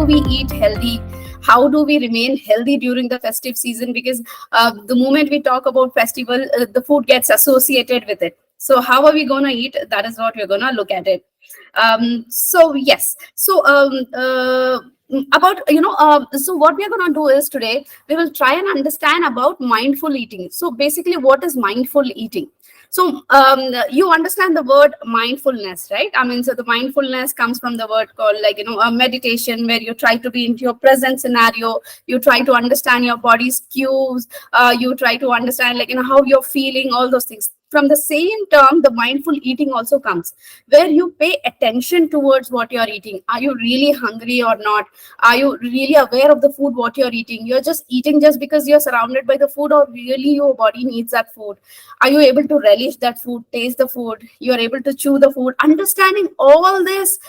we eat healthy? How do we remain healthy during the festive season? Because the moment we talk about festival, the food gets associated with it. So how are we going to eat? That is what we're going to look at it. So yes. So about so what we are going to do is today we will try and understand about mindful eating. So basically, what is mindful eating? So you understand the word mindfulness, right? I mean, so the mindfulness comes from the word called like a meditation, where you try to be into your present scenario. You try to understand your body's cues. You try to understand like how you're feeling, all those things. From the same term, the mindful eating also comes, where you pay attention towards what you're eating. Are you really hungry or not? Are you really aware of the food what you're eating? You're just eating just because you're surrounded by the food, or really your body needs that food? Are you able to relish that food, taste the food? You're able to chew the food. Understanding all this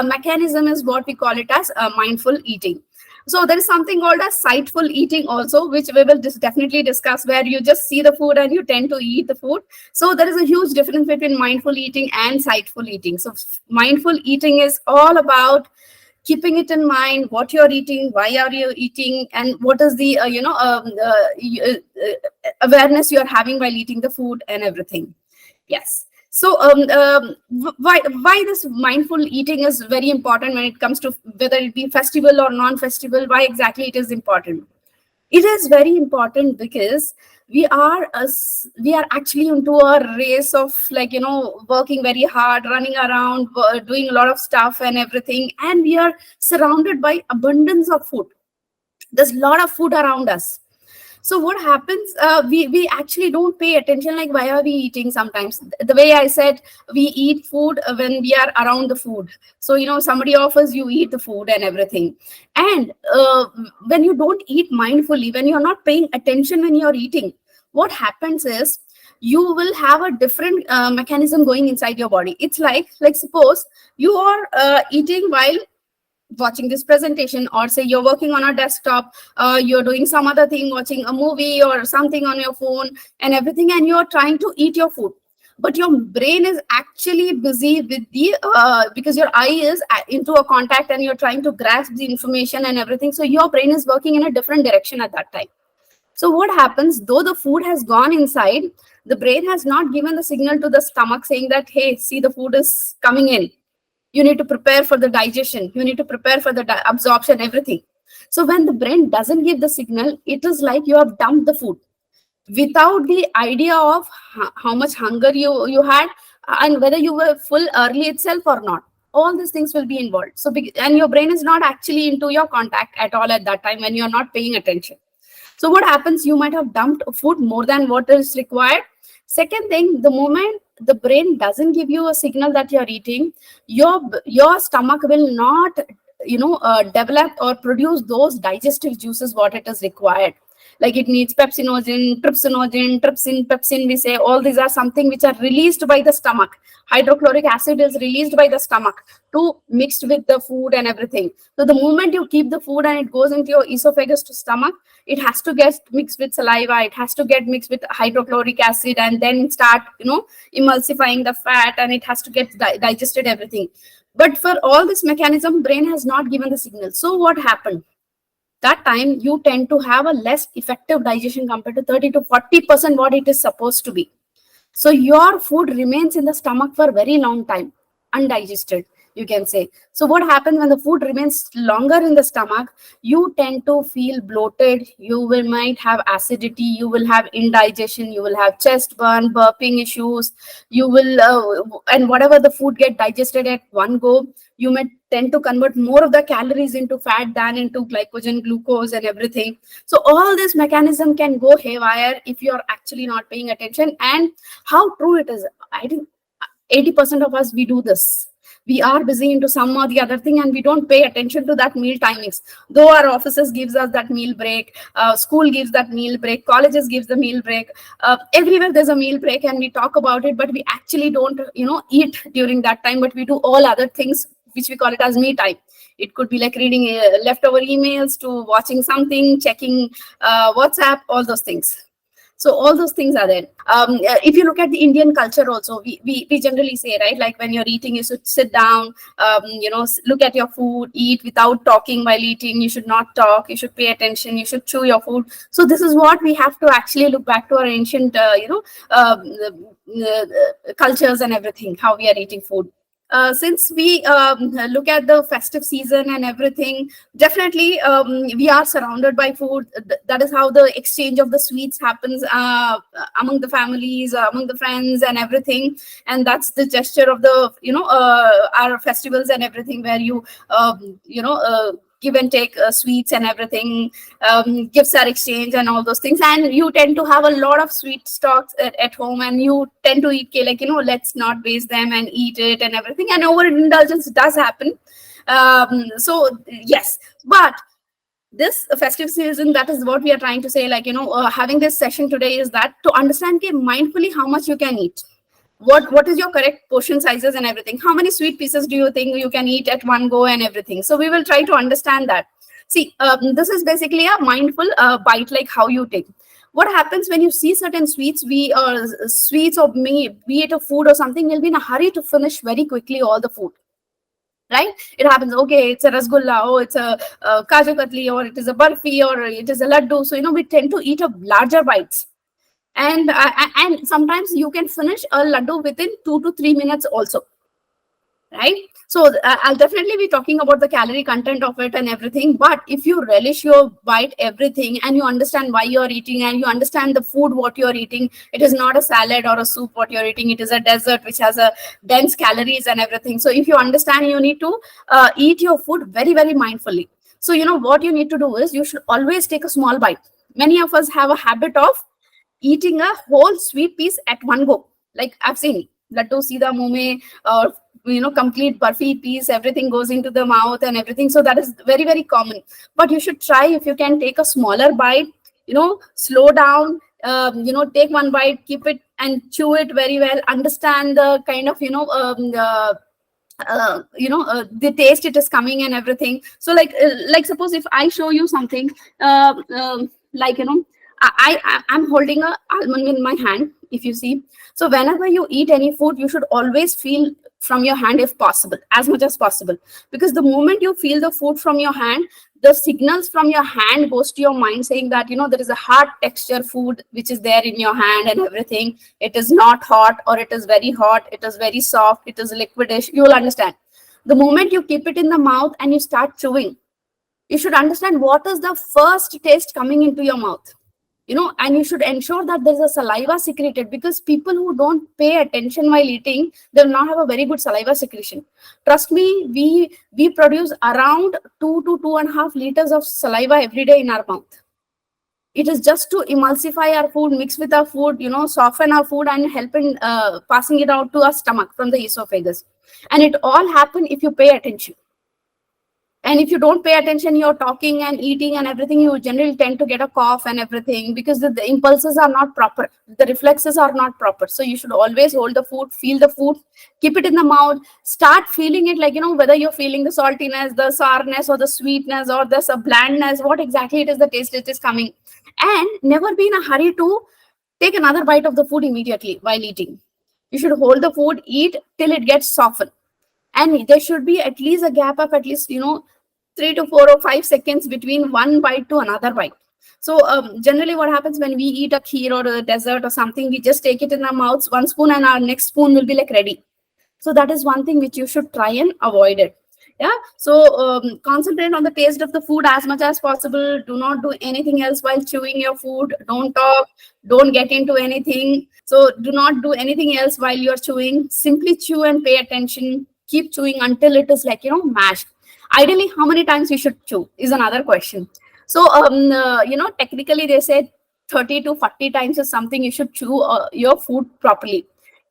mechanism is what we call it as mindful eating. So there is something called as sightful eating also, which we will definitely discuss, where you just see the food and you tend to eat the food. So there is a huge difference between mindful eating and sightful eating. So mindful eating is all about keeping it in mind, what you're eating, why are you eating, and what is the awareness you're having while eating the food and everything. Yes. So why this mindful eating is very important when it comes to whether it be festival or non-festival? Why exactly it is important? It is very important because we are actually into a race of like working very hard, running around, doing a lot of stuff and everything, and we are surrounded by abundance of food. There's a lot of food around us. So what happens, we actually don't pay attention, like why are we eating? Sometimes the way I said, we eat food when we are around the food. So somebody offers, you eat the food and everything. And when you don't eat mindfully, when you're not paying attention when you're eating, what happens is you will have a different mechanism going inside your body. It's like suppose you are eating while watching this presentation, or say you're working on a desktop, you're doing some other thing, watching a movie or something on your phone and everything, and you're trying to eat your food, but your brain is actually busy with the because your eye is into a contact and you're trying to grasp the information and everything, so your brain is working in a different direction at that time. So what happens, though the food has gone inside, the brain has not given the signal to the stomach saying that, hey, see, the food is coming in, you need to prepare for the digestion, you need to prepare for the absorption, everything. So when the brain doesn't give the signal, it is like you have dumped the food without the idea of how much hunger you had, and whether you were full early itself or not. All these things will be involved. So and your brain is not actually into your contact at all at that time when you're not paying attention. So what happens, you might have dumped food more than what is required. Second thing, the moment the brain doesn't give you a signal that you're eating, your stomach will not develop or produce those digestive juices what it is required. Like it needs pepsinogen, trypsin, pepsin, we say. All these are something which are released by the stomach. Hydrochloric acid is released by the stomach to mixed with the food and everything. So the moment you keep the food and it goes into your esophagus to stomach, it has to get mixed with saliva, it has to get mixed with hydrochloric acid, and then start emulsifying the fat, and it has to get digested, everything. But for all this mechanism, brain has not given the signal. So what happened, that time you tend to have a less effective digestion compared to 30 to 40% what it is supposed to be. So your food remains in the stomach for a very long time, undigested, you can say. So what happens when the food remains longer in the stomach, you tend to feel bloated, might have acidity, you will have indigestion, you will have chest burn, burping issues, you will and whatever the food get digested at one go, you may tend to convert more of the calories into fat than into glycogen, glucose and everything. So all this mechanism can go haywire if you're actually not paying attention. And how true it is, I think 80% of us, we do this. We are busy into some or the other thing, and we don't pay attention to that meal timings. Though our offices gives us that meal break, school gives that meal break, colleges gives the meal break, everywhere there's a meal break, and we talk about it, but we actually don't eat during that time, but we do all other things which we call it as me time. It could be like reading leftover emails, to watching something, checking WhatsApp, all those things. So all those things are there. If you look at the Indian culture also, we generally say, right, like when you're eating, you should sit down, look at your food, eat without talking while eating. You should not talk, you should pay attention, you should chew your food. So this is what we have to actually look back to our ancient cultures and everything, how we are eating food. Since we look at the festive season and everything, definitely we are surrounded by food. That is how the exchange of the sweets happens among the families, among the friends and everything. And that's the gesture of the, our festivals and everything, where you, give and take sweets and everything, gifts are exchanged and all those things. And you tend to have a lot of sweet stocks at home, and you tend to eat cake, like, let's not waste them and eat it and everything. And overindulgence does happen. So yes, but this festive season, that is what we are trying to say, like, having this session today is that to understand mindfully how much you can eat. What is your correct portion sizes and everything? How many sweet pieces do you think you can eat at one go and everything? So we will try to understand that. See, this is basically a mindful bite, like how you take. What happens when you see certain sweets, sweets or be it a food or something, you'll be in a hurry to finish very quickly all the food. Right? It happens, okay, it's a rasgulla, oh, it's a kaju katli, or it is a barfi, or it is a laddu. So, we tend to eat a larger bites. And sometimes you can finish a laddu within 2 to 3 minutes also, right? So I'll definitely be talking about the calorie content of it and everything. But if you relish your bite, everything, and you understand why you're eating, and you understand the food what you're eating, it is not a salad or a soup what you're eating, it is a dessert which has a dense calories and everything. So if you understand, you need to eat your food very, very mindfully. So what you need to do is, you should always take a small bite. Many of us have a habit of eating a whole sweet piece at one go. Like I've seen laddu seedha muh mein, or complete barfi piece, everything goes into the mouth and everything. So that is very, very common. But you should try, if you can, take a smaller bite, slow down, take one bite, keep it and chew it very well, understand the kind of the taste it is coming and everything. So like suppose if I show you something, like I'm holding a almond in my hand, if you see. So whenever you eat any food, you should always feel from your hand, if possible, as much as possible. Because the moment you feel the food from your hand, the signals from your hand goes to your mind, saying that, there is a hard texture food which is there in your hand and everything. It is not hot, or it is very hot, it is very soft, it is liquidish. You will understand. The moment you keep it in the mouth and you start chewing, you should understand what is the first taste coming into your mouth. And you should ensure that there's a saliva secreted, because people who don't pay attention while eating, they will not have a very good saliva secretion. Trust me, we produce around 2 to 2.5 liters of saliva every day in our mouth. It is just to emulsify our food, mix with our food, soften our food, and help in passing it out to our stomach from the esophagus. And it all happen if you pay attention. And if you don't pay attention, you're talking and eating and everything, you generally tend to get a cough and everything, because the impulses are not proper. The reflexes are not proper. So you should always hold the food, feel the food, keep it in the mouth, start feeling it, like, whether you're feeling the saltiness, the sourness, or the sweetness, or the blandness, what exactly it is, the taste it is coming. And never be in a hurry to take another bite of the food immediately while eating. You should hold the food, eat till it gets softened. And there should be at least a gap of at least, 3 to 4 or 5 seconds between one bite to another bite. So generally what happens when we eat a kheer or a dessert or something, we just take it in our mouths, 1 spoon, and our next spoon will be like ready. So that is one thing which you should try and avoid it. Yeah. So concentrate on the taste of the food as much as possible. Do not do anything else while chewing your food. Don't talk. Don't get into anything. So do not do anything else while you're chewing. Simply chew and pay attention. Keep chewing until it is like, mashed. Ideally, how many times you should chew is another question. So, technically they say 30 to 40 times is something you should chew your food properly.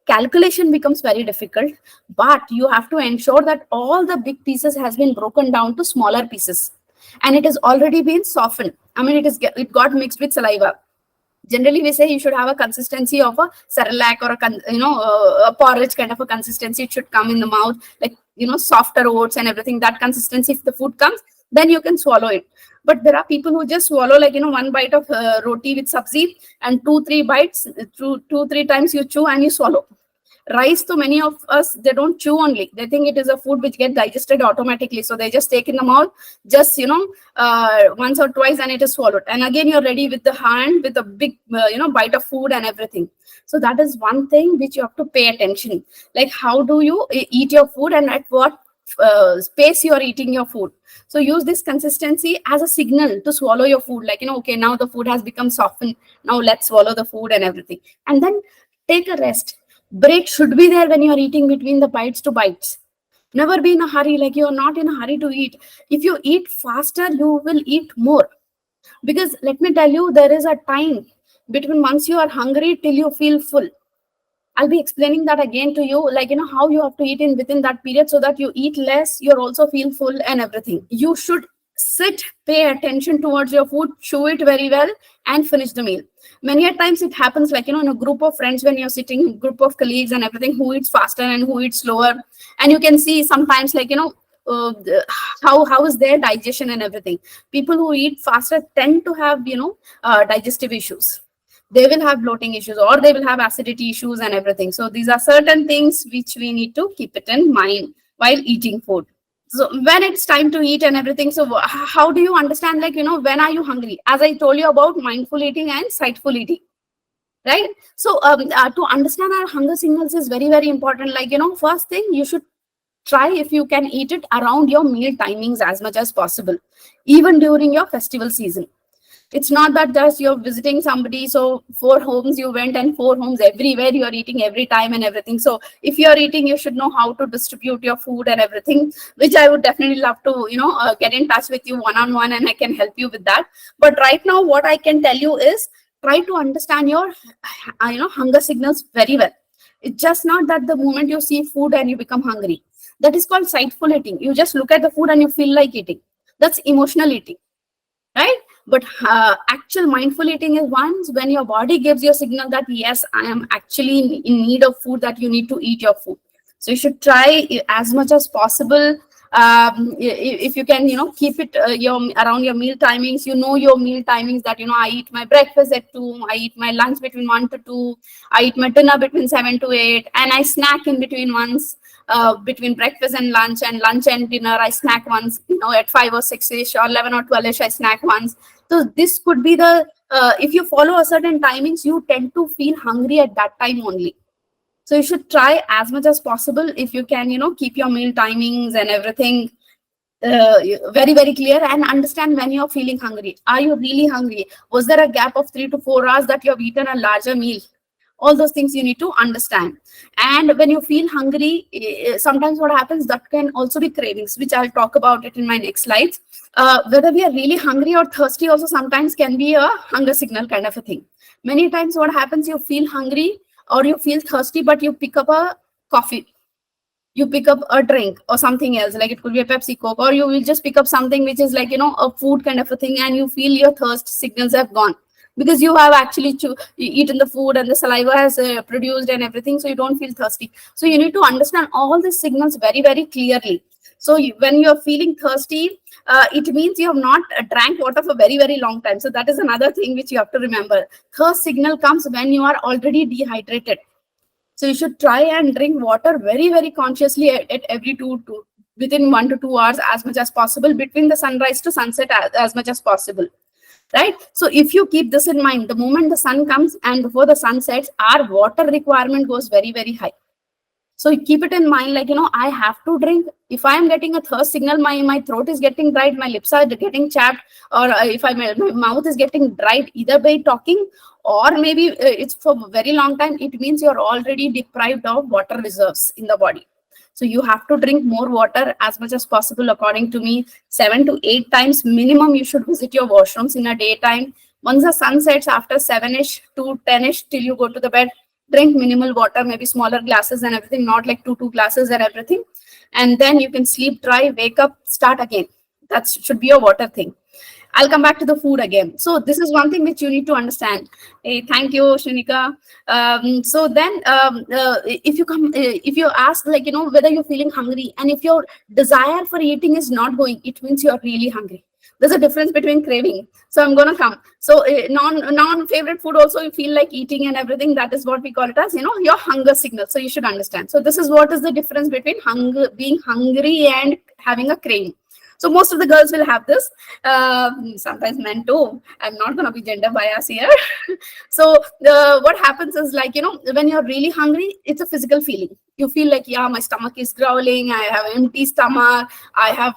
Calculation becomes very difficult, but you have to ensure that all the big pieces has been broken down to smaller pieces, and it has already been softened. I mean, it got mixed with saliva. Generally, we say you should have a consistency of a Cerelac or a porridge kind of a consistency. It should come in the mouth, like, softer oats and everything. That consistency, if the food comes, then you can swallow it. But there are people who just swallow like, one bite of roti with sabzi, and 2-3 bites, through 2-3 times you chew and you swallow. Rice, to many of us, they don't chew only. They think it is a food which get digested automatically. So they just take in the mouth, just, once or twice, and it is swallowed. And again, you're ready with the hand, with a big, bite of food and everything. So that is one thing which you have to pay attention. Like, how do you eat your food, and at what space you are eating your food. So use this consistency as a signal to swallow your food. Like, okay, now the food has become softened. Now let's swallow the food and everything. And then take a rest. Break should be there when you're eating between the bites to bites. Never be in a hurry, like you're not in a hurry to eat. If you eat faster, you will eat more. Because let me tell you, there is a time between once you are hungry till you feel full. I'll be explaining that again to you, like, how you have to eat in within that period, so that you eat less, you also feel full and everything. You should sit, pay attention towards your food, chew it very well, and finish the meal. Many a times it happens, like, in a group of friends, when you're sitting, a group of colleagues and everything, who eats faster and who eats slower. And you can see sometimes, like, how is their digestion and everything. People who eat faster tend to have, digestive issues. They will have bloating issues, or they will have acidity issues and everything. So these are certain things which we need to keep it in mind while eating food. So when it's time to eat and everything, so how do you understand, like, when are you hungry? As I told you about mindful eating and sightful eating, right? So to understand our hunger signals is very, very important. Like, first thing, you should try, if you can, eat it around your meal timings as much as possible, even during your festival season. It's not that just you're visiting somebody, so 4 homes you went, and 4 homes everywhere you're eating every time and everything. So if you're eating, you should know how to distribute your food and everything, which I would definitely love to, get in touch with you one-on-one, and I can help you with that. But right now, what I can tell you is, try to understand your, hunger signals very well. It's just not that the moment you see food and you become hungry. That is called sightful eating. You just look at the food and you feel like eating. That's emotional eating, right? But actual mindful eating is once when your body gives you a signal that, yes, I am actually in need of food, that you need to eat your food. So you should try as much as possible. If you can, keep it around your meal timings. Your meal timings, that, I eat my breakfast at 2, I eat my lunch between 1 to 2, I eat my dinner between 7 to 8, and I snack in between once. Between breakfast and lunch and dinner, I snack once, at 5 or 6ish, or 11 or 12ish, I snack once. So this could be the, if you follow a certain timings, you tend to feel hungry at that time only. So you should try as much as possible, if you can, keep your meal timings and everything very, very clear, and understand when you're feeling hungry. Are you really hungry? Was there a gap of 3 to 4 hours that you have eaten a larger meal? All those things you need to understand. And when you feel hungry, sometimes what happens, that can also be cravings, which I'll talk about it in my next slides. Whether we are really hungry or thirsty also sometimes can be a hunger signal kind of a thing. Many times what happens, you feel hungry or you feel thirsty, but you pick up a coffee, you pick up a drink or something else, like it could be a Pepsi, Coke, or you will just pick up something which is like, a food kind of a thing, and you feel your thirst signals have gone, because you have actually eaten the food and the saliva has produced and everything, so you don't feel thirsty. So you need to understand all these signals very, very clearly. So when you're feeling thirsty, it means you have not drank water for very, very long time. So that is another thing which you have to remember. Thirst signal comes when you are already dehydrated. So you should try and drink water very, very consciously at every within 1 to 2 hours, as much as possible, between the sunrise to sunset, as much as possible. Right? So if you keep this in mind, the moment the sun comes and before the sun sets, our water requirement goes very, very high. So keep it in mind, like, I have to drink. If I am getting a thirst signal, my throat is getting dried, my lips are getting chapped, or if my mouth is getting dried, either by talking or maybe it's for a very long time, it means you're already deprived of water reserves in the body. So you have to drink more water as much as possible. According to me, 7 to 8 times minimum you should visit your washrooms in a daytime. Once the sun sets, after 7ish to 10ish till you go to the bed, drink minimal water, maybe smaller glasses and everything, not like two glasses and everything. And then you can sleep dry, wake up, start again. That should be a water thing. I'll come back to the food again. So this is one thing which you need to understand. Hey, thank you, Shrinika. So then if you ask, like, whether you're feeling hungry, and if your desire for eating is not going, it means you're really hungry. There's a difference between craving. So I'm gonna come. So non favorite food also you feel like eating and everything. That is what we call it as, your hunger signal. So you should understand. So this is what is the difference between hunger, being hungry, and having a craving. So most of the girls will have this. Sometimes men too. I'm not gonna be gender bias here. So what happens is, like, when you're really hungry, it's a physical feeling. You feel like, yeah, my stomach is growling, I have an empty stomach, I have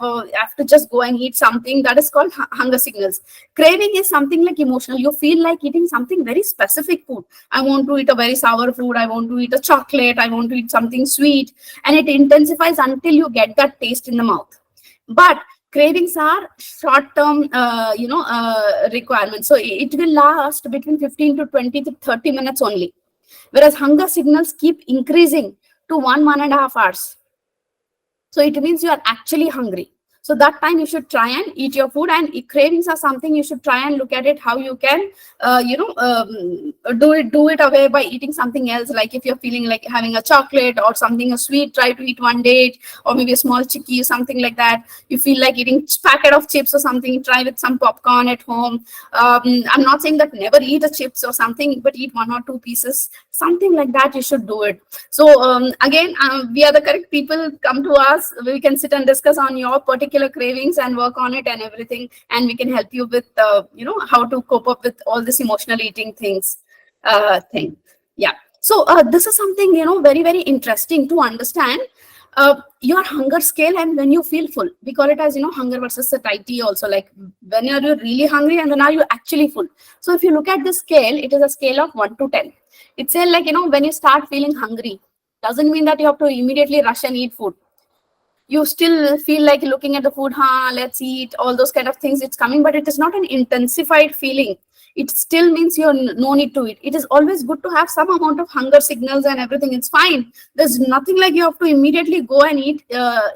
to just go and eat something. That is called hunger signals. Craving is something like emotional. You feel like eating something very specific food. I want to eat a very sour food, I want to eat a chocolate, I want to eat something sweet, and it intensifies until you get that taste in the mouth. But cravings are short-term, requirements. So it will last between 15 to 20 to 30 minutes only. Whereas hunger signals keep increasing to 1.5 hours. So it means you are actually hungry. So that time you should try and eat your food. And cravings are something you should try and look at it, how you can, do it away by eating something else. Like if you're feeling like having a chocolate or something, a sweet, try to eat one day, or maybe a small chickie, something like that. You feel like eating packet of chips or something, try with some popcorn at home. I'm not saying that never eat a chips or something, but eat 1 or 2 pieces, something like that. You should do it. So again, we are the correct people. Come to us, we can sit and discuss on your particular cravings and work on it and everything, and we can help you with how to cope up with all this emotional eating things. Yeah. So this is something very, very interesting to understand. Your hunger scale, and when you feel full, we call it as hunger versus satiety also. Like, when are you really hungry and when are you actually full? So if you look at the scale, it is a scale of 1 to 10. It's a, like, when you start feeling hungry, doesn't mean that you have to immediately rush and eat food. You still feel like looking at the food, let's eat, all those kind of things, it's coming, but it is not an intensified feeling. It still means you no need to eat. It is always good to have some amount of hunger signals and everything. It's fine. There's nothing like you have to immediately go and eat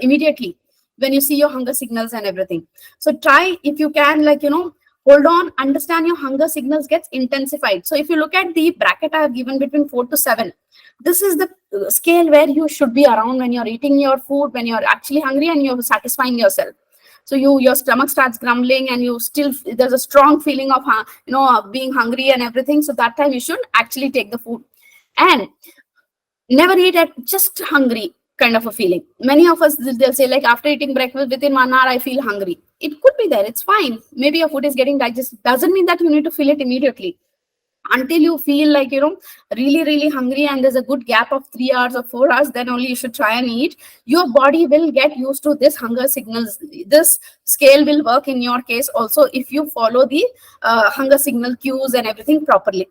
immediately when you see your hunger signals and everything. So try, if you can, like, hold on, understand your hunger signals gets intensified. So if you look at the bracket I have given between 4 to 7, this is the scale where you should be around when you're eating your food, when you're actually hungry and you're satisfying yourself. So your stomach starts grumbling and you still, there's a strong feeling of being hungry and everything. So that time you should actually take the food. And never eat at just hungry kind of a feeling. Many of us, they'll say, like, after eating breakfast within 1 hour I feel hungry. It could be there, it's fine. Maybe your food is getting digested. Doesn't mean that you need to feel it immediately. Until you feel like really, really hungry and there's a good gap of 3 hours or 4 hours, then only you should try and eat. Your body will get used to this hunger signals. This scale will work in your case also if you follow the hunger signal cues and everything properly.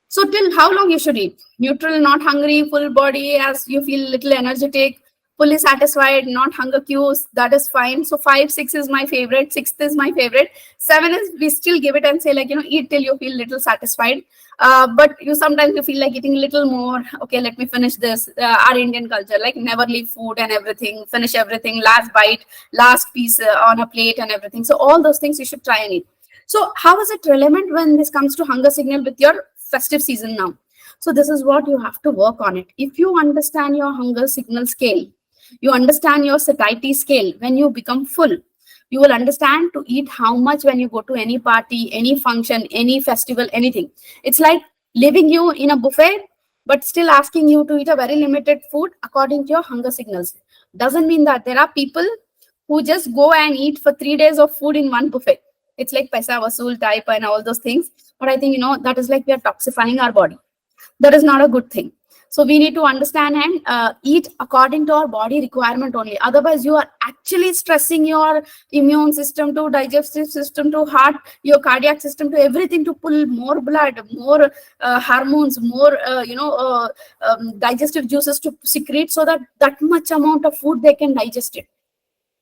So till how long you should eat? Neutral, not hungry, full body, as you feel little energetic, fully satisfied, not hunger cues, that is fine. So 5, 6 is my favorite, 6th is my favorite. 7 is, we still give it and say, like, eat till you feel little satisfied. But sometimes you feel like eating a little more. Okay, let me finish this. Our Indian culture, like, never leave food and everything, finish everything, last bite, last piece on a plate and everything. So all those things you should try and eat. So how is it relevant when this comes to hunger signal with your festive season now? So this is what you have to work on it. If you understand your hunger signal scale, you understand your satiety scale. When you become full, you will understand to eat how much when you go to any party, any function, any festival, anything. It's like leaving you in a buffet, but still asking you to eat a very limited food according to your hunger signals. Doesn't mean that. There are people who just go and eat for 3 days of food in one buffet. It's like paisa vasool type and all those things. But I think, that is like we are toxifying our body. That is not a good thing. So we need to understand and eat according to our body requirement only. Otherwise, you are actually stressing your immune system, to digestive system, to heart, your cardiac system, to everything, to pull more blood, more hormones, more digestive juices to secrete, so that much amount of food they can digest it.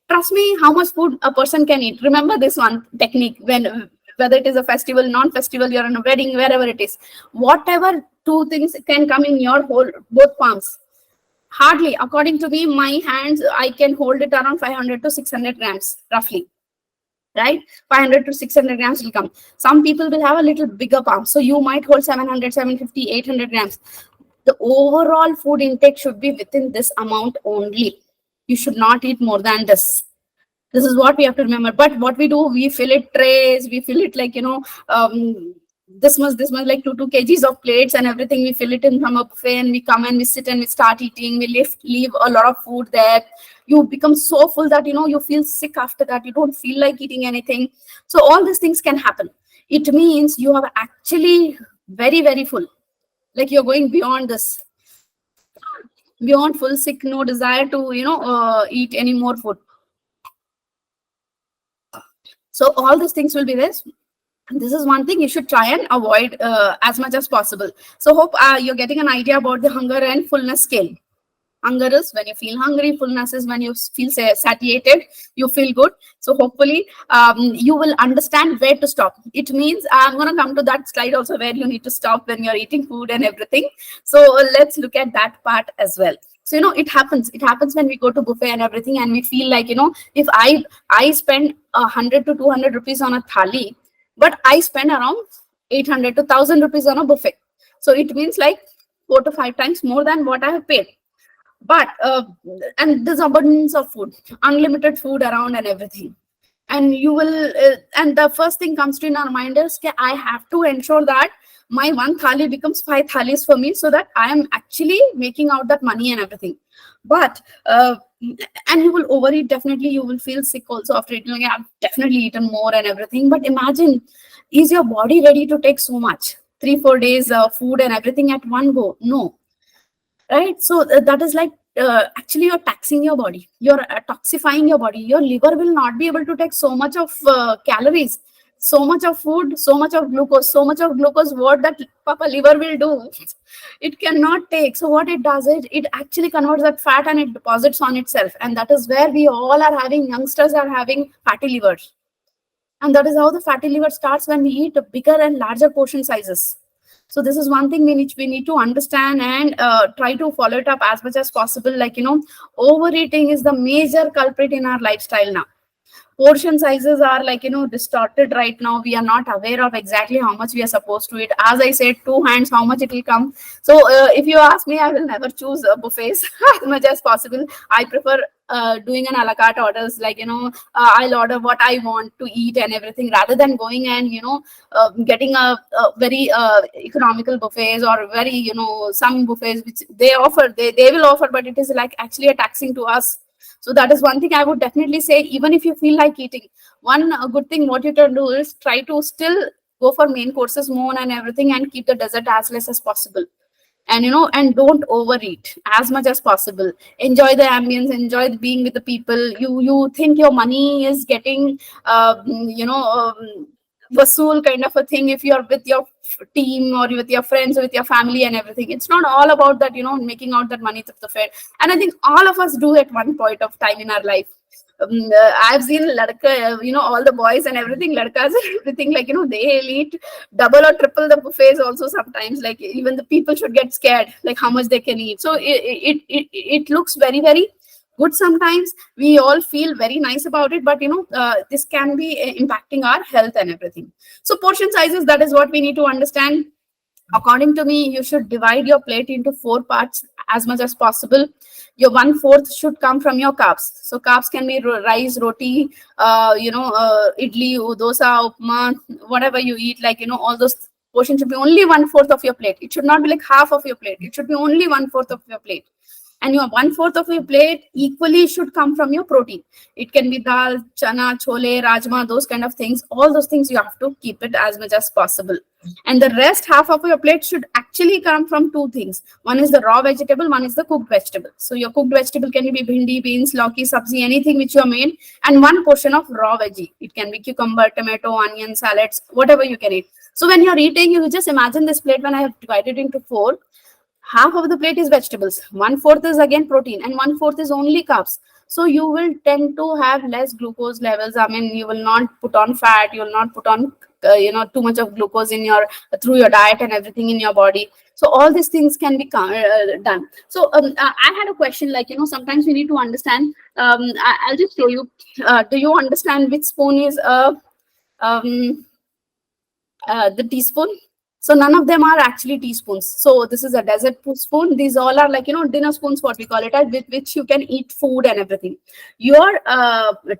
Trust me, how much food a person can eat. Remember this one technique, whether it is a festival, non-festival, you're in a wedding, wherever it is, whatever 2 things can come in your both palms. Hardly, according to me, my hands, I can hold it around 500 to 600 grams, roughly. Right? 500 to 600 grams will come. Some people will have a little bigger palm. So you might hold 700, 750, 800 grams. The overall food intake should be within this amount only. You should not eat more than this. This is what we have to remember. But what we do, we fill it trays, we fill it like, this much, like 2 kgs of plates and everything. We fill it in from a buffet, and we come and we sit and we start eating. We leave a lot of food there. You become so full that, you feel sick after that. You don't feel like eating anything. So all these things can happen. It means you are actually very, very full. Like you're going beyond this, beyond full, sick, no desire to, eat any more food. So all these things will be there. This is one thing you should try and avoid as much as possible. So hope you're getting an idea about the hunger and fullness scale. Hunger is when you feel hungry. Fullness is when you feel satiated, you feel good. So hopefully you will understand where to stop. It means I'm going to come to that slide also, where you need to stop when you're eating food and everything. So let's look at that part as well. So it happens when we go to buffet and everything, and we feel like, if I spend 100 to 200 rupees on a thali, but I spend around 800 to 1000 rupees on a buffet. So it means like 4 to 5 times more than what I have paid. But and there's abundance of food, unlimited food around and everything. And you will and the first thing comes to in our mind is, okay, I have to ensure that my one thali becomes 5 thalis for me, so that I am actually making out that money and everything. But and you will overeat. Definitely you will feel sick also after eating. Like, I've definitely eaten more and everything. But imagine, is your body ready to take so much 3-4 days of food and everything at one go? No. Right? So that is like actually you're taxing your body, you're toxifying your body. Your liver will not be able to take so much of calories, so much of food, so much of glucose. What that papa liver will do, it cannot take. So what it does is, it actually converts that fat and it deposits on itself. And that is where we all are having, youngsters are having fatty livers. And that is how the fatty liver starts, when we eat bigger and larger portion sizes. So this is one thing we need to understand, and try to follow it up as much as possible. Like, overeating is the major culprit in our lifestyle now. Portion sizes are like, distorted right now. We are not aware of exactly how much we are supposed to eat. As I said, 2 hands, how much it will come. So if you ask me, I will never choose buffets as much as possible. I prefer doing an a la carte orders, like, I'll order what I want to eat and everything, rather than going and, getting a very economical buffets, or very, some buffets which they offer, they will offer, but it is like actually a taxing to us. So that is one thing I would definitely say. Even if you feel like eating, one good thing what you can do is try to still go for main courses more and everything, and keep the dessert as less as possible. And and don't overeat as much as possible. Enjoy the ambience, enjoy being with the people. You think your money is getting vasool kind of a thing if you're with your team, or with your friends, or with your family and everything. It's not all about that, making out that money through the fair. And I think all of us do at one point of time in our life. I've seen ladka, all the boys and everything, ladkas and everything, like, they'll eat double or triple the buffets also sometimes. Like, even the people should get scared, like how much they can eat. So it looks very, very good sometimes. We all feel very nice about it, but this can be impacting our health and everything. So portion sizes, that is what we need to understand. According to me, you should divide your plate into 4 parts as much as possible. Your 1/4 should come from your carbs. So carbs can be rice, roti, idli, dosa, upma, whatever you eat. Like, all those portions should be only 1/4 of your plate. It should not be like half of your plate. It should be only 1/4 of your plate. And your 1/4 of your plate equally should come from your protein. It can be dal, chana, chole, rajma, those kind of things. All those things you have to keep it as much as possible. And the rest half of your plate should actually come from 2 things. One is the raw vegetable, one is the cooked vegetable. So your cooked vegetable can be bhindi, beans, lauki, sabzi, anything which you have made, and 1 portion of raw veggie. It can be cucumber, tomato, onion, salads, whatever you can eat. So when you're eating, you just imagine this plate. When I have divided into 4, half of the plate is vegetables, 1/4 is again protein, and 1/4 is only carbs. So you will tend to have less glucose levels. I mean, you will not put on fat, you will not put on too much of glucose in your through your diet and everything in your body. So all these things can be done. So I had a question, like, sometimes we need to understand. I'll just show you. Do you understand which spoon is the teaspoon? So none of them are actually teaspoons. So this is a dessert spoon. These all are like, dinner spoons, what we call it, with which you can eat food and everything. Your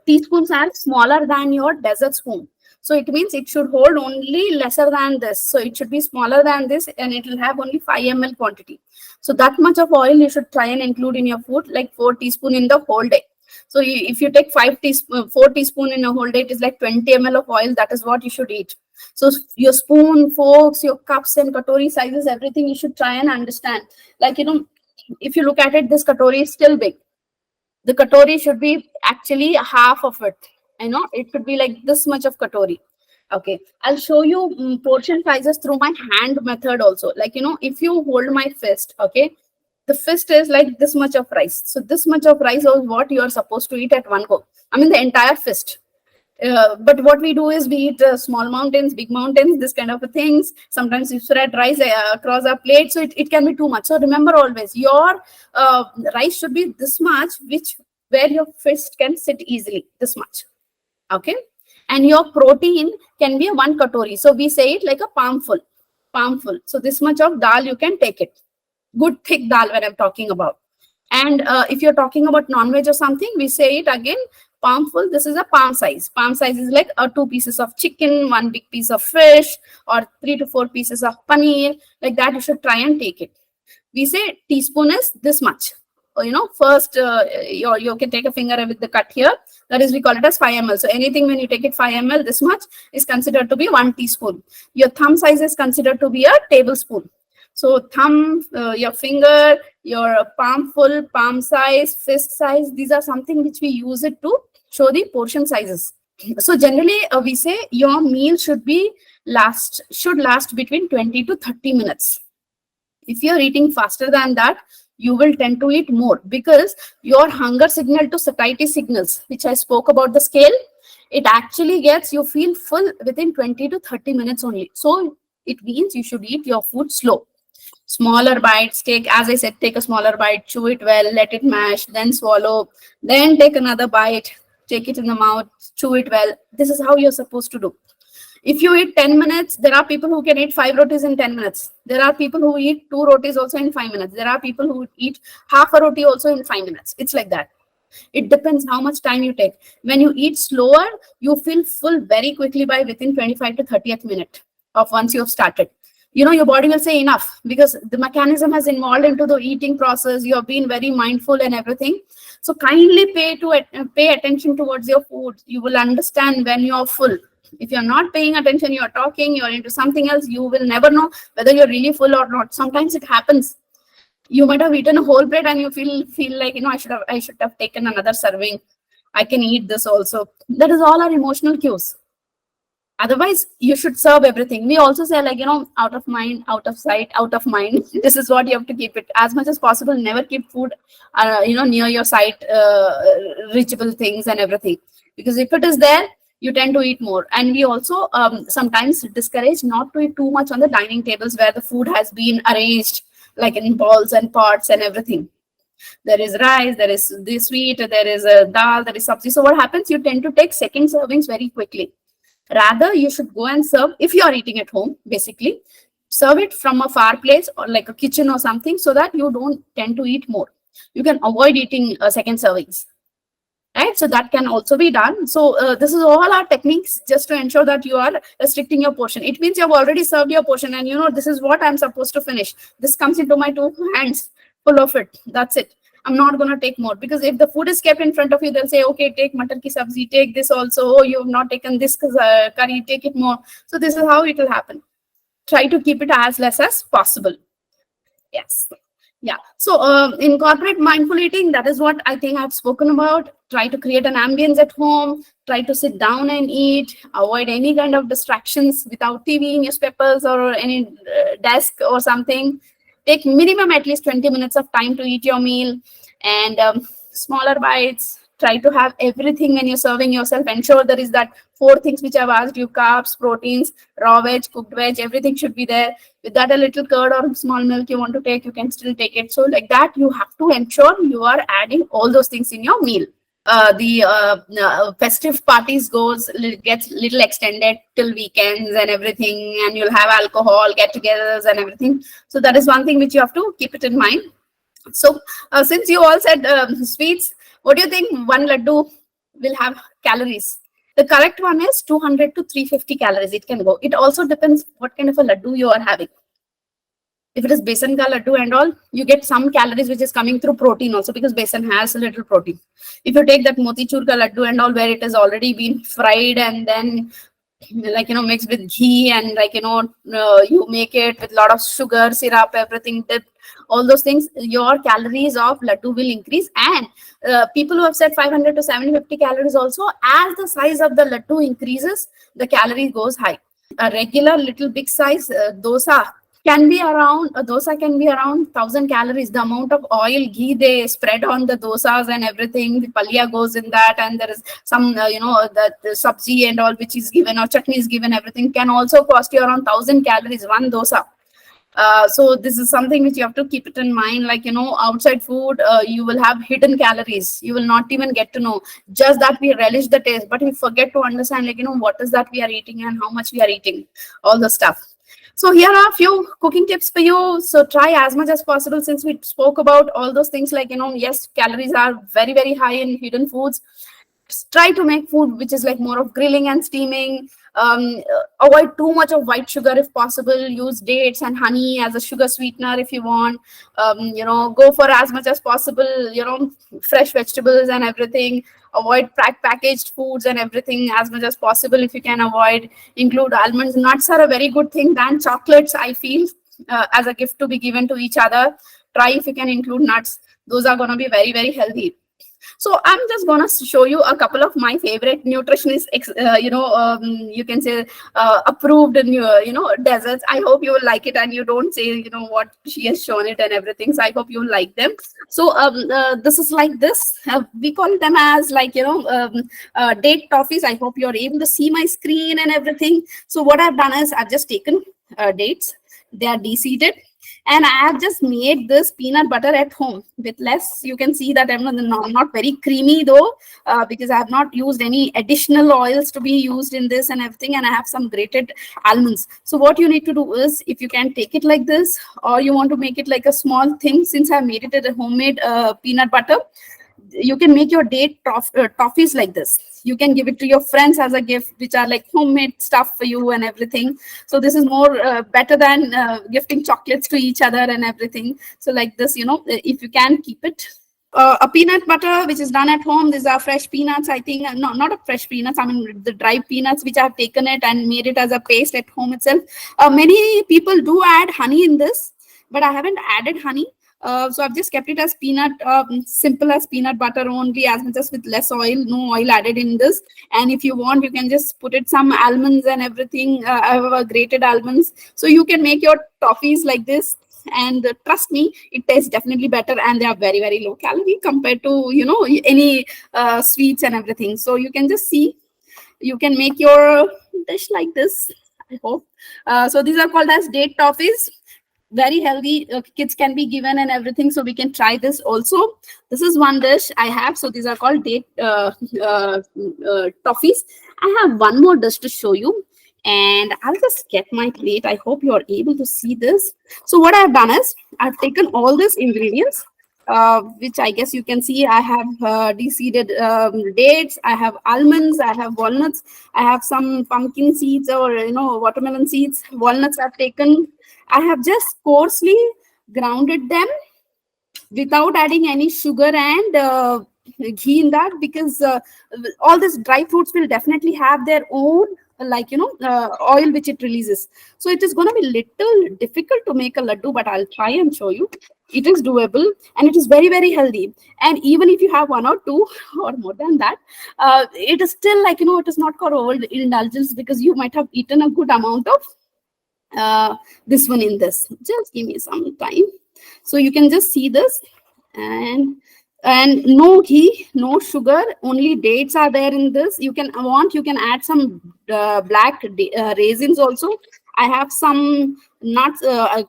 teaspoons are smaller than your dessert spoon. So it means it should hold only lesser than this. So it should be smaller than this, and it will have only 5 ml quantity. So that much of oil you should try and include in your food, like 4 teaspoon in the whole day. So if you take 4 teaspoon in a whole day, it is like 20 ml of oil. That is what you should eat. So your spoon, forks, your cups and katori sizes, everything you should try and understand. Like, if you look at it, this katori is still big. The katori should be actually half of it. It should be like this much of katori. Okay, I'll show you portion sizes through my hand method also. Like, if you hold my fist, okay, the fist is like this much of rice. So this much of rice is what you are supposed to eat at one go. I mean, the entire fist. But what we do is we eat small mountains, big mountains, this kind of things. Sometimes you spread rice across our plate, so it can be too much. So remember always, your rice should be this much, where your fist can sit easily, this much. Okay, and your protein can be 1 katori. So we say it like a palmful. So this much of dal you can take it. Good thick dal when I'm talking about. And if you're talking about non-veg or something, we say it again, palmful. This is a palm size. Palm size is like 2 pieces of chicken, 1 big piece of fish, or 3 to 4 pieces of paneer. Like that, you should try and take it. We say teaspoon is this much. First you can take a finger with the cut here. That is, we call it as 5 ml. So anything when you take it 5 ml, this much is considered to be 1 teaspoon. Your thumb size is considered to be a tablespoon. So thumb, your finger, your palmful, palm size, fist size, these are something which we use it to show the portion sizes. So generally we say your meal should last between 20 to 30 minutes. If you're eating faster than that, you will tend to eat more, because your hunger signal to satiety signals, which I spoke about the scale, it actually gets you feel full within 20 to 30 minutes only. So it means you should eat your food slow. Smaller bites, as I said, take a smaller bite, chew it well, let it mash, then swallow, then take another bite, take it in the mouth, chew it well. This is how you're supposed to do. If you eat 10 minutes, there are people who can eat 5 rotis in 10 minutes. There are people who eat 2 rotis also in 5 minutes. There are people who eat half a roti also in 5 minutes. It's like that. It depends how much time you take. When you eat slower, you feel full very quickly by within 25 to 30th minute of once you have started. Your body will say enough, because the mechanism has involved into the eating process. You have been very mindful and everything. So kindly pay attention towards your food. You will understand when you are full. If you're not paying attention, you're talking, you're into something else, you will never know whether you're really full or not. Sometimes it happens. You might have eaten a whole plate and you feel like, I should have taken another serving. I can eat this also. That is all our emotional cues. Otherwise, you should serve everything. We also say, like, out of mind, out of sight, out of mind. This is what you have to keep it as much as possible. Never keep food, near your sight, reachable things and everything. Because if it is there, you tend to eat more. And we also sometimes discourage not to eat too much on the dining tables where the food has been arranged like in balls and pots and everything. There is rice, there is the sweet, there is a dal, there is sabzi. So what happens? You tend to take second servings very quickly. Rather, you should go and serve, if you are eating at home, basically, serve it from a far place or like a kitchen or something, so that you don't tend to eat more. You can avoid eating second servings. Right, so that can also be done. So this is all our techniques just to ensure that you are restricting your portion. It means you have already served your portion, and this is what I'm supposed to finish. This comes into my 2 hands full of it. That's it. I'm not going to take more, because if the food is kept in front of you, they'll say, okay, take matar ki sabzi, take this also. Oh, you have not taken this curry, take it more. So this is how it will happen. Try to keep it as less as possible. Yes. Yeah. So incorporate mindful eating. That is what I think I've spoken about. Try to create an ambience at home. Try to sit down and eat. Avoid any kind of distractions without TV, newspapers, or any desk or something. Take minimum at least 20 minutes of time to eat your meal, and smaller bites. Try to have everything when you're serving yourself. Ensure there is that 4 things which I've asked you: carbs, proteins, raw veg, cooked veg, everything should be there. With that, a little curd or small milk you want to take, you can still take it. So like that, you have to ensure you are adding all those things in your meal. The festive parties gets little extended till weekends and everything, and you'll have alcohol get-togethers and everything. So that is one thing which you have to keep it in mind. So since you all said sweets, what do you think one laddu will have calories? The correct one is 200 to 350 calories. It can go. It also depends what kind of a laddu you are having. If it is besan ka laddu and all, you get some calories which is coming through protein also, because besan has a little protein. If you take that motichur ka laddu and all, where it has already been fried and then mixed with ghee, and you make it with a lot of sugar, syrup, everything dipped, all those things, your calories of laddu will increase. And people who have said 500 to 750 calories also, as the size of the laddu increases, the calorie goes high. A regular little big size dosa can be around, a dosa can be around 1,000 calories. The amount of oil, ghee they spread on the dosas and everything, the palya goes in that, and there is some, the sabzi and all which is given, or chutney is given, everything can also cost you around 1,000 calories, one dosa. So this is something which you have to keep it in mind. Outside food, you will have hidden calories. You will not even get to know. Just that we relish the taste, but we forget to understand, what is that we are eating and how much we are eating, all the stuff. So here are a few cooking tips for you. So try as much as possible, since we spoke about all those things, yes, calories are very, very high in hidden foods. Try to make food which is more of grilling and steaming. Avoid too much of white sugar if possible. Use dates and honey as a sugar sweetener if you want. Go for as much as possible, fresh vegetables and everything. Avoid packaged foods and everything as much as possible if you can avoid. Include almonds. Nuts are a very good thing than chocolates, I feel, as a gift to be given to each other. Try if you can include nuts. Those are going to be very, very healthy. So I'm just gonna show you a couple of my favorite nutritionist, you can say approved, desserts. I hope you will like it, and you don't say, what she has shown it and everything. So I hope you will like them. So this is like this. We call them as date toffees. I hope you're able to see my screen and everything. So what I've done is I've just taken dates. They are de-seeded. And I have just made this peanut butter at home with less. You can see that I'm not very creamy though, because I have not used any additional oils to be used in this and everything. And I have some grated almonds. So what you need to do is, if you can take it like this, or you want to make it like a small thing, since I made it as a homemade peanut butter, you can make your date toffees like this. You can give it to your friends as a gift, which are like homemade stuff for you and everything. So this is more better than gifting chocolates to each other and everything. So like this, if you can keep it. A peanut butter which is done at home. These are fresh peanuts, I think. Not a fresh peanuts, I mean the dry peanuts, which I have taken it and made it as a paste at home itself. Many people do add honey in this, but I haven't added honey. So I've just kept it as peanut, simple as peanut butter only, as much as with less oil, no oil added in this. And if you want, you can just put it some almonds and everything. I have grated almonds. So you can make your toffees like this. And trust me, it tastes definitely better, and they are very, very low calorie compared to, any sweets and everything. So you can just see, you can make your dish like this, I hope. So these are called as date toffees. Very healthy, kids can be given and everything, so we can try this also. This is one dish I have. So these are called date toffees. I have one more dish to show you, and I'll just get my plate. I hope you're able to see this. So what I've done is I've taken all these ingredients, which I guess you can see. I have de-seeded dates, I have almonds, I have walnuts, I have some pumpkin seeds, or watermelon seeds. Walnuts I've taken. I have just coarsely grounded them without adding any sugar and ghee in that, because all these dry fruits will definitely have their own oil which it releases. So it is going to be little difficult to make a laddu, but I'll try and show you. It is doable, and it is very, very healthy. And even if you have one or two or more than that, it is still it is not called overindulgence, because you might have eaten a good amount of this one in this. Just give me some time. So you can just see this, and no ghee, no sugar, only dates are there in this. You can add some black raisins also. I have some nuts,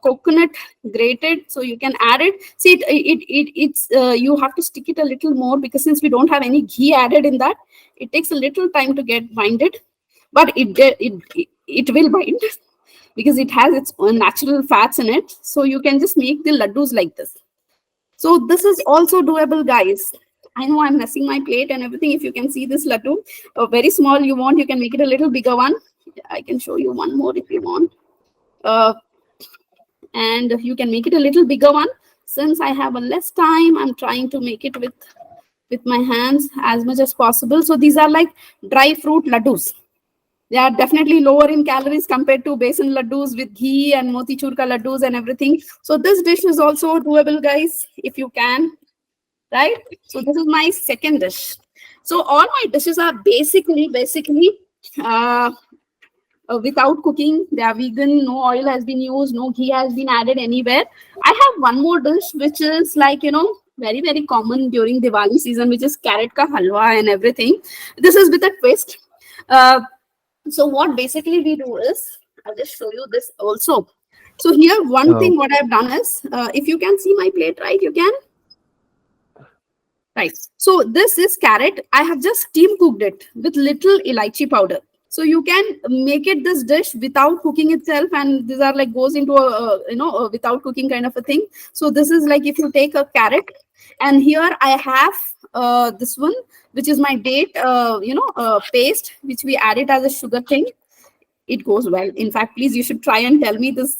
coconut grated, so you can add it. See, it's you have to stick it a little more, because since we don't have any ghee added in that, it takes a little time to get binded, but it will bind because it has its own natural fats in it. So you can just make the laddus like this. So this is also doable, guys. I know I'm messing my plate and everything. If you can see this laddu, very small you want, you can make it a little bigger one. I can show you one more if you want. And you can make it a little bigger one. Since I have a less time, I'm trying to make it with my hands as much as possible. So these are like dry fruit laddus. They are definitely lower in calories compared to besan laddus with ghee and motichur ka laddus and everything. So this dish is also doable, guys, if you can, right? So this is my second dish. So all my dishes are basically without cooking. They are vegan, no oil has been used, no ghee has been added anywhere. I have one more dish which is like, very, very common during Diwali season, which is carrot ka halwa and everything. This is with a twist. So what basically we do is, I'll just show you this also. So here, one thing what I've done is, if you can see my plate, right, you can. Right. So this is carrot. I have just steam cooked it with little elaichi powder. So you can make it this dish without cooking itself, and these are like goes into a without cooking kind of a thing. So this is like if you take a carrot, and here I have this one, which is my date paste, which we added as a sugar thing. It goes well. In fact, please, you should try and tell me this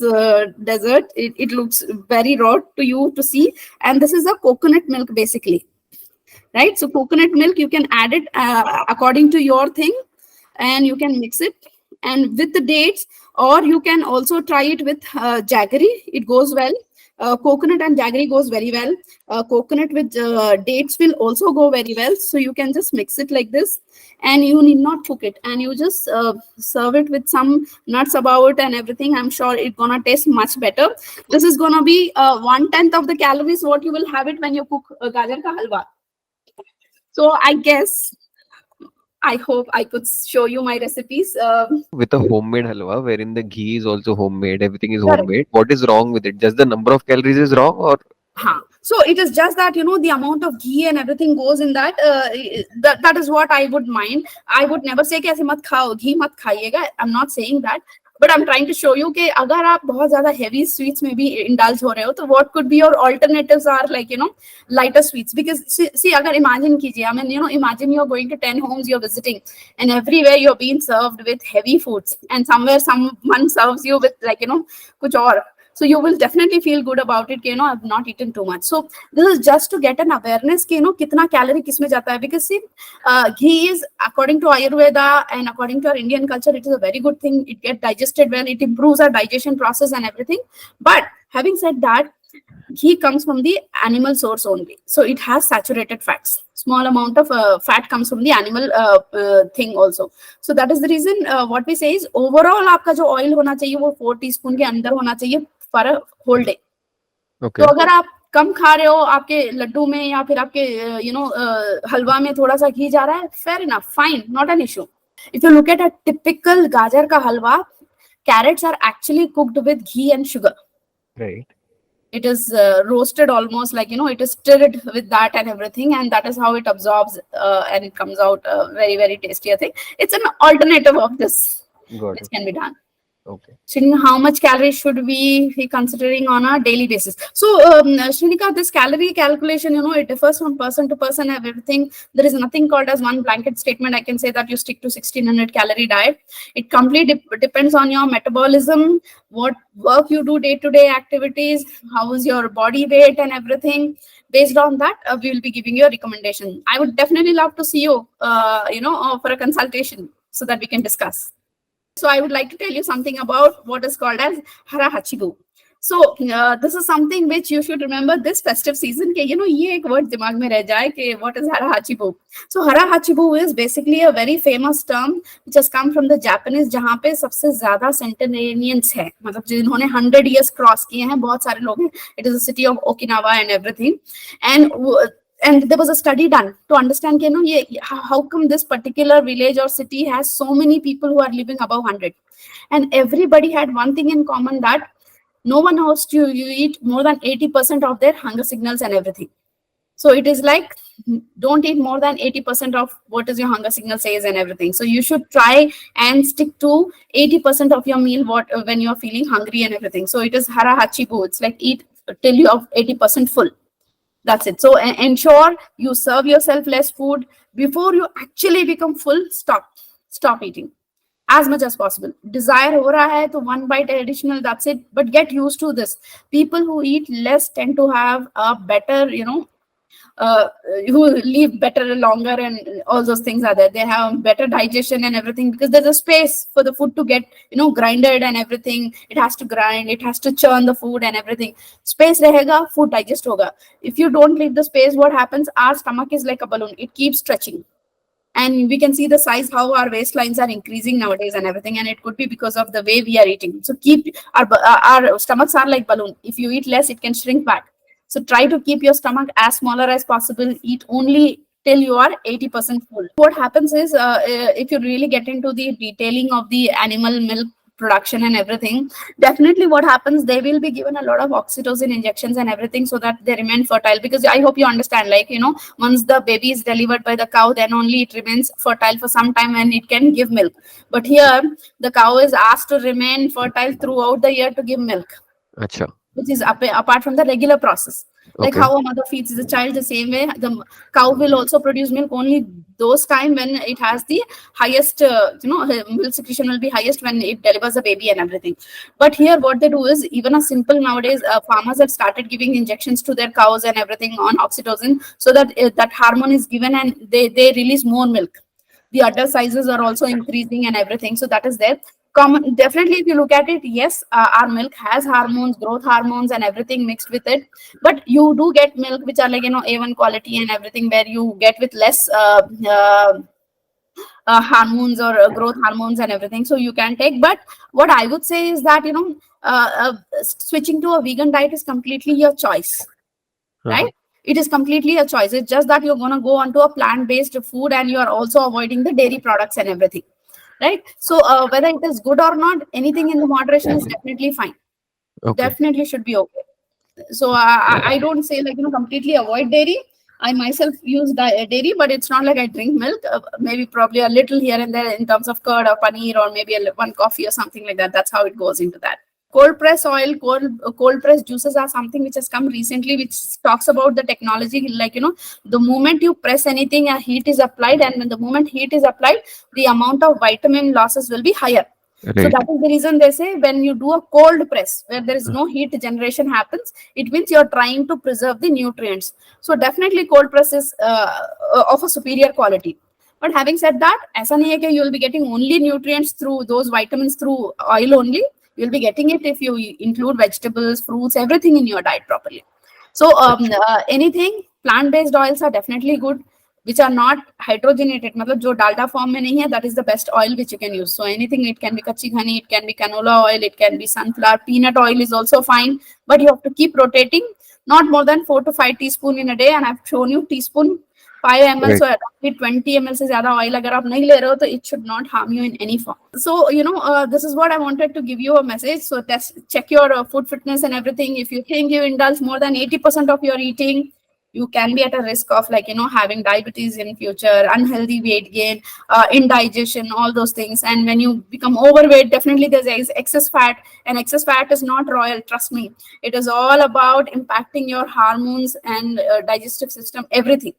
dessert. It looks very raw to you to see, and this is a coconut milk basically. Right, so coconut milk, you can add it according to your thing, and you can mix it and with the dates, or you can also try it with jaggery. It goes well. Coconut and jaggery goes very well. Coconut with dates will also go very well. So you can just mix it like this, and you need not cook it, and you just serve it with some nuts about and everything. I'm sure it's gonna taste much better. This is gonna be 1/10 of the calories what you will have it when you cook gajar ka halwa. So I guess, I hope I could show you my recipes. With a homemade halwa, wherein the ghee is also homemade, everything is Correct. homemade. What is wrong with it? Just the number of calories is wrong, or So it is just that, the amount of ghee and everything goes in that. That is what I would mind. I would never say कि ऐसे मत खाओ, घी मत खाइएगा. I'm not saying that. But I'm trying to show you कि अगर आप बहुत ज़्यादा heavy sweets में भी indulge हो रहे हो, तो what could be your alternatives are like, lighter sweets. Because see अगर imagine कीजिए, I mean, imagine you're going to 10 homes you're visiting, and everywhere you're being served with heavy foods, and somewhere someone serves you with like, कुछ और. So you will definitely feel good about it, I've not eaten too much. So this is just to get an awareness, kitna calorie kisme jata hai. Because see, ghee is, according to Ayurveda and according to our Indian culture, it is a very good thing. It gets digested well. It improves our digestion process and everything. But having said that, ghee comes from the animal source only. So it has saturated fats. Small amount of fat comes from the animal thing also. So that is the reason what we say is overall आपका जो oil होना चाहिए वो 4 teaspoon के अंदर होना चाहिए for a whole day. okay. तो अगर आप कम खा रहे हो, आपके लड्डू में या फिर आपके हलवा में थोड़ा सा घी जा रहा है, fair enough, fine, not an issue. If you look at a typical gajar ka halwa, carrots are actually cooked with ghee and sugar. Right. It is roasted almost like, it is stirred with that and everything, and that is how it absorbs and it comes out very, very tasty. I think it's an alternative of this. Got Which it. can be done. Okay. Shrinika, how much calories should we be considering on a daily basis? So, Shrinika, this calorie calculation, it differs from person to person and everything. There is nothing called as one blanket statement. I can say that you stick to 1600 calorie diet. It completely depends on your metabolism, what work you do, day-to-day activities, how is your body weight and everything. Based on that, we will be giving you a recommendation. I would definitely love to see you, for a consultation so that we can discuss. So I would like to tell you something about what is called as Hara Hachibu. So this is something which you should remember this festive season. Ke, ye ek word dimag mein reh jaye ke what is Hara Hachibu. So Hara Hachibu is basically a very famous term which has come from the Japanese, जहाँ पे सबसे ज़्यादा centenarians है, मतलब जिन्होंने 100 years cross किए हैं, बहुत सारे लोग हैं. It is a city of Okinawa and everything, and and there was a study done to understand, how come this particular village or city has so many people who are living above 100, and everybody had one thing in common, that no one knows to you eat more than 80% of their hunger signals and everything. So it is like, don't eat more than 80% of what is your hunger signal says and everything. So you should try and stick to 80% of your meal when you're feeling hungry and everything. So it is hara hachibu. It's like eat till you are 80% full. That's it. So ensure you serve yourself less food before you actually become full. Stop eating as much as possible. Desire ho raha hai to one bite additional, that's it. But get used to this. People who eat less tend to have a better, who live better longer, and all those things are there. They have better digestion and everything, because there's a space for the food to get grinded and everything. It has to grind, it has to churn the food and everything. Space rahega, food digest hoga. If you don't leave the space, what happens? Our stomach is like a balloon, it keeps stretching, and we can see the size, how our waistlines are increasing nowadays and everything, and it could be because of the way we are eating. So keep our stomachs are like balloon. If you eat less, it can shrink back. So try to keep your stomach as smaller as possible. Eat only till you are 80% full. What happens is, if you really get into the detailing of the animal milk production and everything, definitely what happens, they will be given a lot of oxytocin injections and everything, so that they remain fertile. Because I hope you understand, once the baby is delivered by the cow, then only it remains fertile for some time and it can give milk. But here the cow is asked to remain fertile throughout the year to give milk, Acha. which is apart from the regular process. Like Okay. how a mother feeds the child, the same way the cow will also produce milk only those time when it has the highest, milk secretion will be highest when it delivers a baby and everything. But here what they do is, even a simple nowadays, farmers have started giving injections to their cows and everything on oxytocin, so that that hormone is given and they release more milk. The udder sizes are also increasing and everything, so that is there. Common, definitely, if you look at it, yes, our milk has hormones, growth hormones and everything mixed with it. But you do get milk which are like A1 quality and everything, where you get with less hormones or growth hormones and everything, so you can take. But what I would say is that switching to a vegan diet is completely your choice, right? It is completely a choice. It's just that you're going to go onto a plant-based food, and you are also avoiding the dairy products and everything, right? So whether it is good or not, anything in the moderation is definitely fine. Okay. Definitely should be okay. So I don't say completely avoid dairy. I myself use dairy, but it's not like I drink milk. Maybe probably a little here and there in terms of curd or paneer, or maybe one coffee or something like that. That's how it goes into that. Cold press oil, cold press juices are something which has come recently, which talks about the technology. The moment you press anything, a heat is applied, and when the moment heat is applied, the amount of vitamin losses will be higher. So Right. that is the reason they say, when you do a cold press where there is no heat generation happens, it means you're trying to preserve the nutrients. So definitely cold press is of a superior quality. But having said that, aisa nahi hai ki you will be getting only nutrients through those vitamins through oil only. You'll be getting it if you include vegetables, fruits, everything in your diet properly. So anything, plant-based oils are definitely good, which are not hydrogenated. मतलब जो Dalda form में नहीं है, that is the best oil which you can use. So anything, it can be kachi ghani, it can be canola oil, it can be sunflower, peanut oil is also fine, but you have to keep rotating, not more than 4 to 5 teaspoon in a day. And I've shown you teaspoon 5 ml, Right. so roughly 20 ml से ज़्यादा oil अगर आप नहीं ले रहे हो, तो it should not harm you in any form. So this is what I wanted to give you a message. So check your food fitness and everything. If you think you indulge more than 80% of your eating, you can be at a risk of having diabetes in future, unhealthy weight gain, indigestion, all those things. And when you become overweight, definitely there's excess fat, and excess fat is not royal, trust me. It is all about impacting your hormones and digestive system, everything.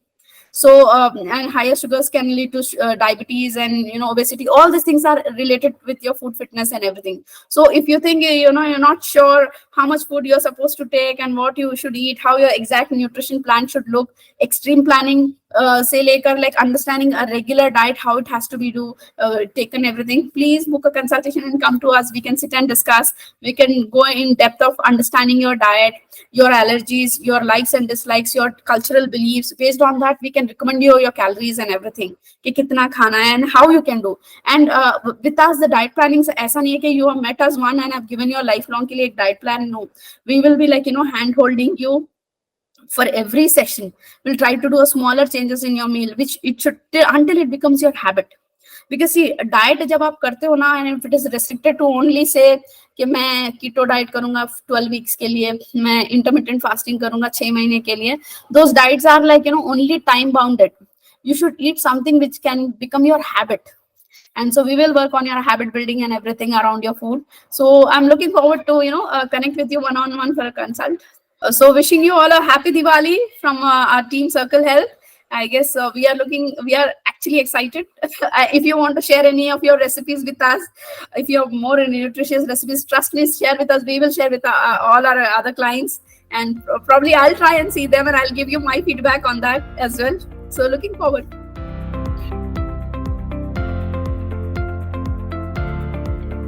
So and higher sugars can lead to diabetes and obesity. All these things are related with your food fitness and everything. So if you think you're not sure how much food you're supposed to take and what you should eat, how your exact nutrition plan should look, extreme planning say later, like understanding a regular diet, how it has to be taken, everything, please book a consultation and come to us. We can sit and discuss. We can go in depth of understanding your diet, your allergies, your likes and dislikes, your cultural beliefs. Based on that, we can recommend you your calories and everything, कि कितना खाना है and how you can do. And with us, the diet planning से ऐसा नहीं है कि you have met us one and have given your lifelong के लिए एक diet plan. No, we will be hand holding you. for every session, we'll try to do a smaller changes in your meal, which it should until it becomes your habit. Because see, diet जब आप करते हो ना, and if it is restricted to only say कि मैं keto diet करूंगा 12 weeks के लिए, मैं intermittent fasting करूंगा 6 महीने के लिए, those diets are like, only time bounded. You should eat something which can become your habit. And so we will work on your habit building and everything around your food. So I'm looking forward to connect with you one-on-one for a consult. So wishing you all a happy Diwali from our team Circle Health. I guess we are actually excited. If you want to share any of your recipes with us, if you have more nutritious recipes, trust me, share with us. We will share with all our other clients, and probably I'll try and see them, and I'll give you my feedback on that as well. So looking forward.